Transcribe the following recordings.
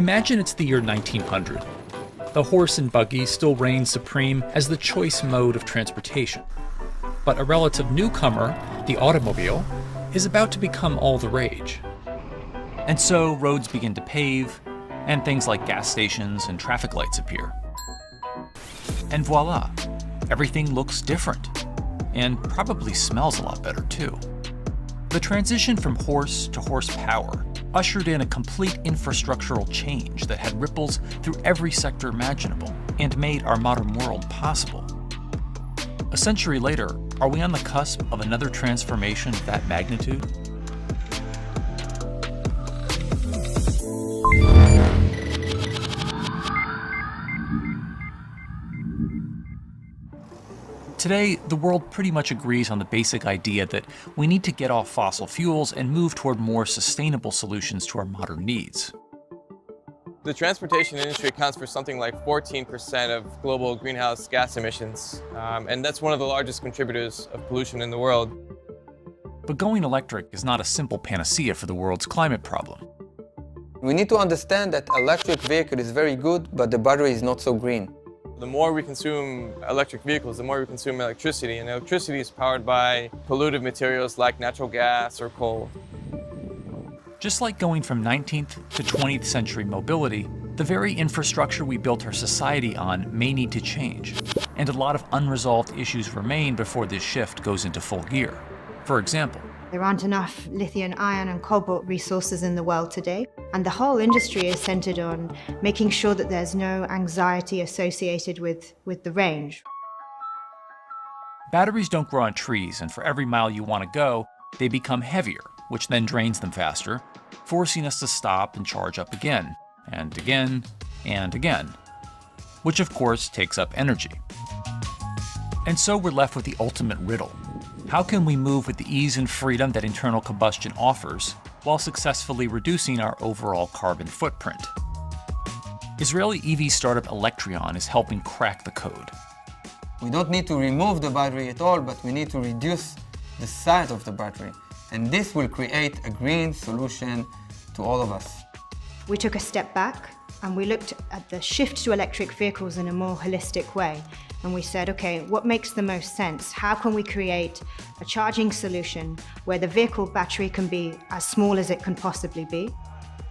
Imagine it's the year 1900. The horse and buggy still reign supreme as the choice mode of transportation. But a relative newcomer, the automobile, is about to become all the rage. And so roads begin to pave, and things like gas stations and traffic lights appear. And voila, everything looks different, and probably smells a lot better too. The transition from horse to horsepower ushered in a complete infrastructural change that had ripples through every sector imaginable and made our modern world possible. A century later, are we on the cusp of another transformation of that magnitude? Today, the world pretty much agrees on the basic idea that we need to get off fossil fuels and move toward more sustainable solutions to our modern needs. The transportation industry accounts for something like 14% of global greenhouse gas emissions, and that's one of the largest contributors of pollution in the world. But going electric is not a simple panacea for the world's climate problem. We need to understand that electric vehicle is very good, but the battery is not so green. The more we consume electric vehicles, the more we consume electricity, and electricity is powered by polluted materials like natural gas or coal. Just like going from 19th to 20th century mobility, the very infrastructure we built our society on may need to change, and a lot of unresolved issues remain before this shift goes into full gear. For example, there aren't enough lithium, iron, and cobalt resources in the world today, and the whole industry is centered on making sure that there's no anxiety associated with the range. Batteries don't grow on trees, and for every mile you want to go, they become heavier, which then drains them faster, forcing us to stop and charge up again, and again, and again, which of course takes up energy. And so we're left with the ultimate riddle. How can we move with the ease and freedom that internal combustion offers, while successfully reducing our overall carbon footprint? Israeli EV startup Electrion is helping crack the code. We don't need to remove the battery at all, but we need to reduce the size of the battery. And this will create a green solution to all of us. We took a step back and we looked at the shift to electric vehicles in a more holistic way. And we said, okay, what makes the most sense? How can we create a charging solution where the vehicle battery can be as small as it can possibly be?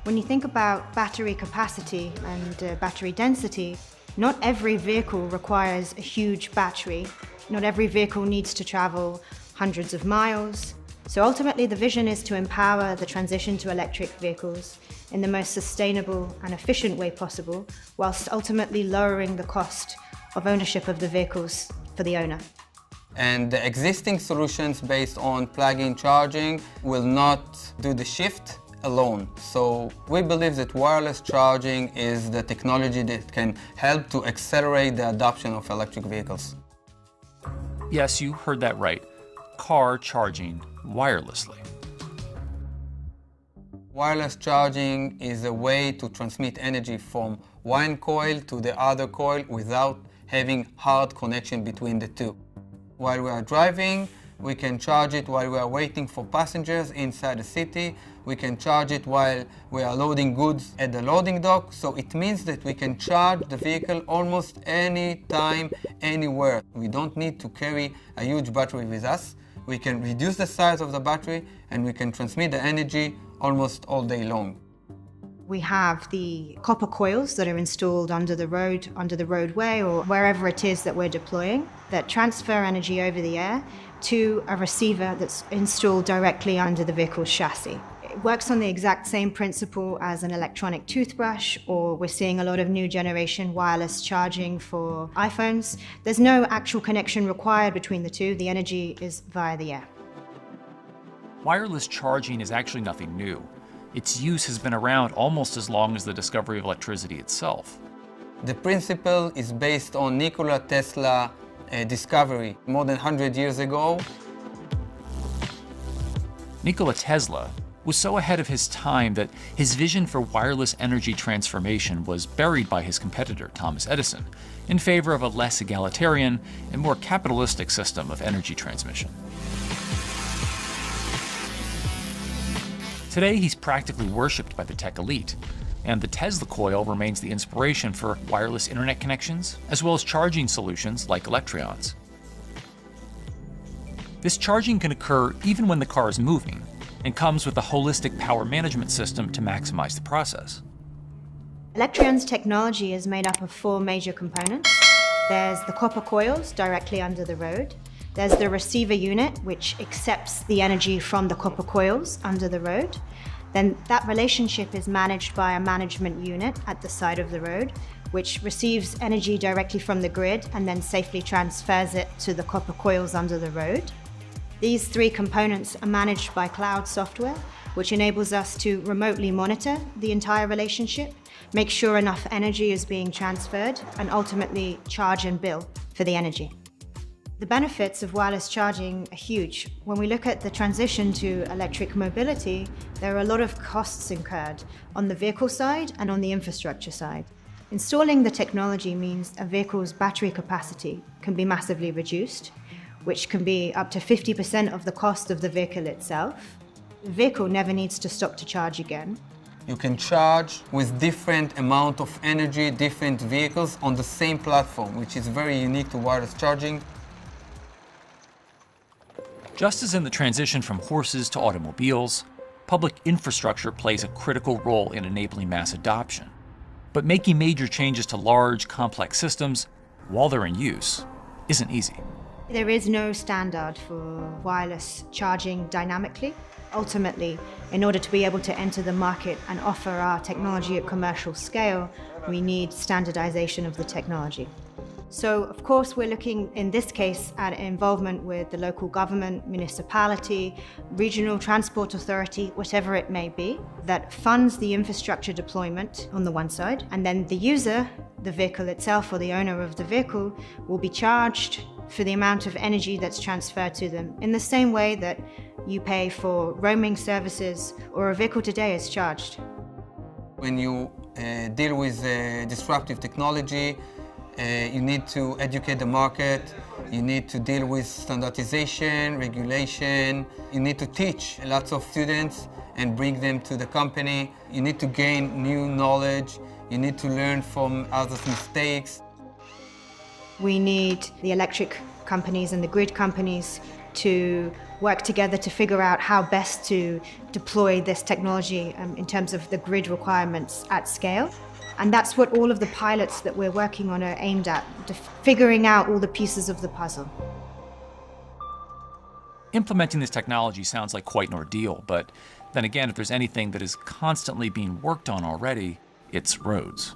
When you think about battery capacity and battery density, not every vehicle requires a huge battery. Not every vehicle needs to travel hundreds of miles. So ultimately, the vision is to empower the transition to electric vehicles in the most sustainable and efficient way possible, whilst ultimately lowering the cost of ownership of the vehicles for the owner. And the existing solutions based on plug-in charging will not do the shift alone. So we believe that wireless charging is the technology that can help to accelerate the adoption of electric vehicles. Yes, you heard that right. Car charging wirelessly. Wireless charging is a way to transmit energy from one coil to the other coil without having hard connection between the two. While we are driving, we can charge it while we are waiting for passengers inside the city. We can charge it while we are loading goods at the loading dock. So it means that we can charge the vehicle almost any time, anywhere. We don't need to carry a huge battery with us. We can reduce the size of the battery and we can transmit the energy almost all day long. We have the copper coils that are installed under the road, under the roadway, or wherever it is that we're deploying, that transfer energy over the air to a receiver that's installed directly under the vehicle's chassis. It works on the exact same principle as an electronic toothbrush, or we're seeing a lot of new generation wireless charging for iPhones. There's no actual connection required between the two. The energy is via the air. Wireless charging is actually nothing new. Its use has been around almost as long as the discovery of electricity itself. The principle is based on Nikola Tesla discovery more than 100 years ago. Nikola Tesla was so ahead of his time that his vision for wireless energy transformation was buried by his competitor, Thomas Edison, in favor of a less egalitarian and more capitalistic system of energy transmission. Today, he's practically worshipped by the tech elite. and the Tesla coil remains the inspiration for wireless internet connections, as well as charging solutions like Electrions. This charging can occur even when the car is moving, and comes with a holistic power management system to maximize the process. Electrion's technology is made up of 4 major components. There's the copper coils directly under the road. There's the receiver unit, which accepts the energy from the copper coils under the road. Then that relationship is managed by a management unit at the side of the road, which receives energy directly from the grid and then safely transfers it to the copper coils under the road. These 3 components are managed by cloud software, which enables us to remotely monitor the entire relationship, make sure enough energy is being transferred, and ultimately charge and bill for the energy. The benefits of wireless charging are huge. When we look at the transition to electric mobility, there are a lot of costs incurred on the vehicle side and on the infrastructure side. Installing the technology means a vehicle's battery capacity can be massively reduced, which can be up to 50% of the cost of the vehicle itself. The vehicle never needs to stop to charge again. You can charge with different amount of energy, different vehicles on the same platform, which is very unique to wireless charging. Just as in the transition from horses to automobiles, public infrastructure plays a critical role in enabling mass adoption. But making major changes to large, complex systems while they're in use isn't easy. There is no standard for wireless charging dynamically. Ultimately, in order to be able to enter the market and offer our technology at commercial scale, we need standardization of the technology. So, of course, we're looking, in this case, at involvement with the local government, municipality, regional transport authority, whatever it may be, that funds the infrastructure deployment on the one side, and then the user, the vehicle itself or the owner of the vehicle, will be charged for the amount of energy that's transferred to them, in the same way that you pay for roaming services or a vehicle today is charged. When you deal with disruptive technology, you need to educate the market, you need to deal with standardization, regulation, you need to teach lots of students and bring them to the company, you need to gain new knowledge, you need to learn from others' mistakes. We need the electric companies and the grid companies to work together to figure out how best to deploy this technology in terms of the grid requirements at scale. And that's what all of the pilots that we're working on are aimed at, figuring out all the pieces of the puzzle. Implementing this technology sounds like quite an ordeal, but then again, if there's anything that is constantly being worked on already, it's roads.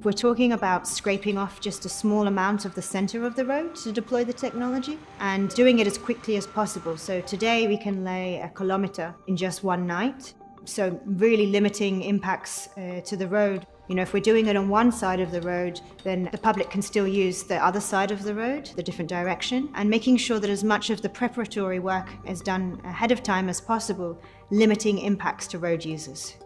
We're talking about scraping off just a small amount of the center of the road to deploy the technology and doing it as quickly as possible. So today we can lay 1 kilometer in just one night. So really limiting impacts to the road. You know, if we're doing it on one side of the road, then the public can still use the other side of the road, the different direction, and making sure that as much of the preparatory work is done ahead of time as possible, limiting impacts to road users.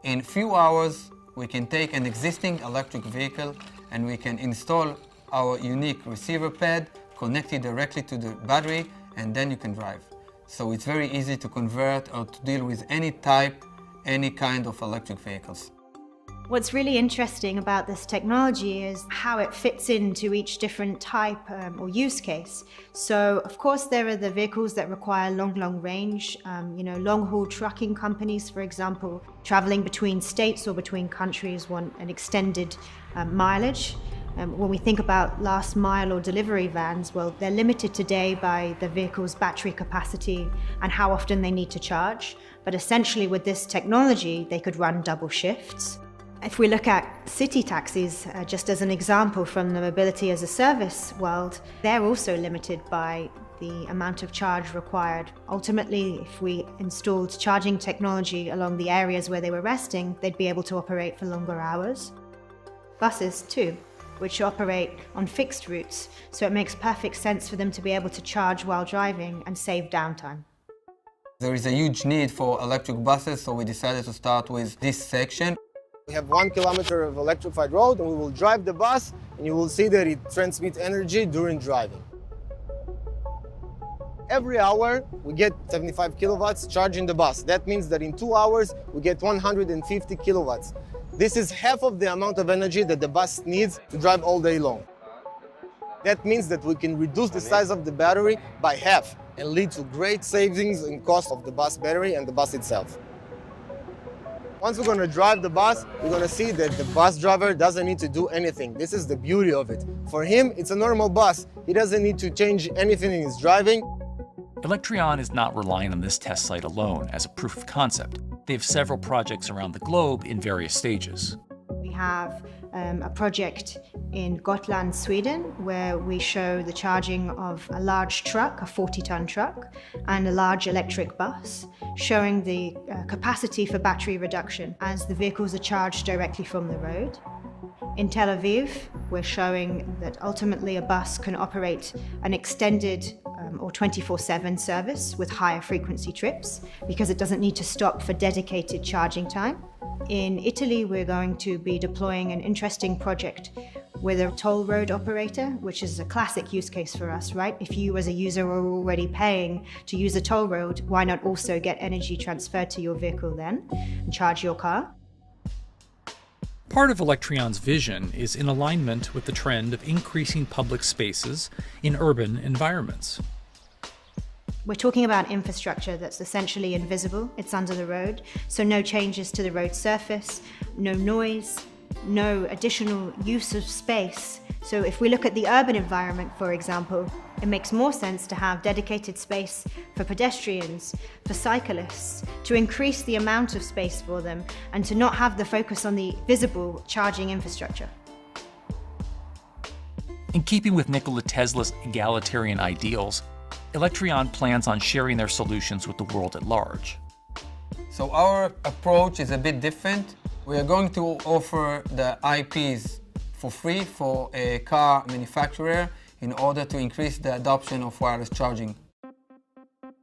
In a few hours, we can take an existing electric vehicle and we can install our unique receiver pad, connect it directly to the battery, and then you can drive. So it's very easy to convert or to deal with any type, any kind of electric vehicles. What's really interesting about this technology is how it fits into each different type or use case. So, of course, there are the vehicles that require long range, long-haul trucking companies, for example, traveling between states or between countries want an extended mileage. When we think about last mile or delivery vans, well, they're limited today by the vehicle's battery capacity and how often they need to charge. But essentially with this technology, they could run double shifts. If we look at city taxis, just as an example from the mobility as a service world, they're also limited by the amount of charge required. Ultimately, if we installed charging technology along the areas where they were resting, they'd be able to operate for longer hours. Buses too, which operate on fixed routes, so it makes perfect sense for them to be able to charge while driving and save downtime. There is a huge need for electric buses, so we decided to start with this section. We have 1 kilometer of electrified road and we will drive the bus and you will see that it transmits energy during driving. every hour we get 75 kilowatts charging the bus. That means that in 2 hours we get 150 kilowatts. This is half of the amount of energy that the bus needs to drive all day long. That means that we can reduce the size of the battery by half and lead to great savings in cost of the bus battery and the bus itself. Once we're going to drive the bus, we're going to see that the bus driver doesn't need to do anything. This is the beauty of it. For him, it's a normal bus. He doesn't need to change anything in his driving. Electreon is not relying on this test site alone as a proof of concept. They have several projects around the globe in various stages. We have a project in Gotland, Sweden, where we show the charging of a large truck, a 40-ton truck, and a large electric bus, showing the capacity for battery reduction as the vehicles are charged directly from the road. In Tel Aviv, we're showing that ultimately a bus can operate an extended or 24/7 service with higher frequency trips because it doesn't need to stop for dedicated charging time. In Italy, we're going to be deploying an interesting project with a toll road operator, which is a classic use case for us, right? If you as a user are already paying to use a toll road, why not also get energy transferred to your vehicle then and charge your car? Part of Electreon's vision is in alignment with the trend of increasing public spaces in urban environments. We're talking about infrastructure that's essentially invisible. It's under the road, so no changes to the road surface, no noise, no additional use of space. So if we look at the urban environment, for example, it makes more sense to have dedicated space for pedestrians, for cyclists, to increase the amount of space for them, and to not have the focus on the visible charging infrastructure. In keeping with Nikola Tesla's egalitarian ideals, Electreon plans on sharing their solutions with the world at large. So our approach is a bit different. We are going to offer the IPs for free for a car manufacturer in order to increase the adoption of wireless charging.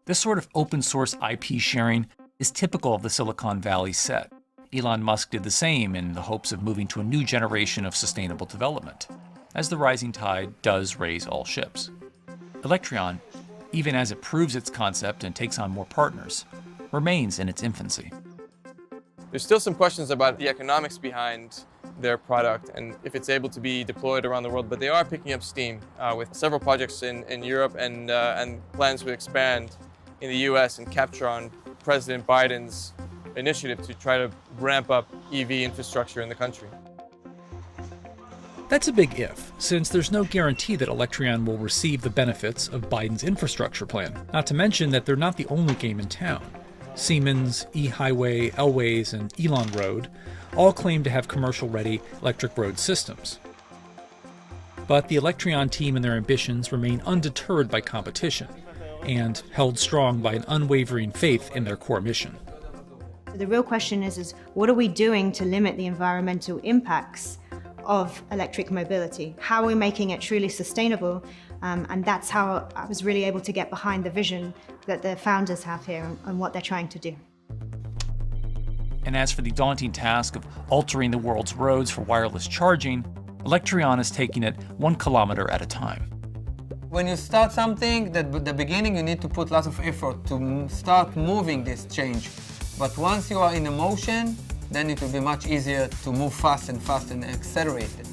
This sort of open source IP sharing is typical of the Silicon Valley set. Elon Musk did the same in the hopes of moving to a new generation of sustainable development, as the rising tide does raise all ships. Electreon, even as it proves its concept and takes on more partners, remains in its infancy. There's still some questions about the economics behind their product and if it's able to be deployed around the world, but they are picking up steam with several projects in Europe and plans to expand in the US and capture on President Biden's initiative to try to ramp up EV infrastructure in the country. That's a big if, since there's no guarantee that Electreon will receive the benefits of Biden's infrastructure plan, not to mention that they're not the only game in town. Siemens, eHighway, Elways, and Elon Road all claim to have commercial-ready electric road systems. But the Electreon team and their ambitions remain undeterred by competition, and held strong by an unwavering faith in their core mission. The real question is what are we doing to limit the environmental impacts of electric mobility? How are we making it truly sustainable? And that's how I was really able to get behind the vision that the founders have here and what they're trying to do. And as for the daunting task of altering the world's roads for wireless charging, Electreon is taking it 1 kilometer at a time. When you start something, at the beginning you need to put lots of effort to start moving this change. But once you are in a motion, then it will be much easier to move fast and accelerate it.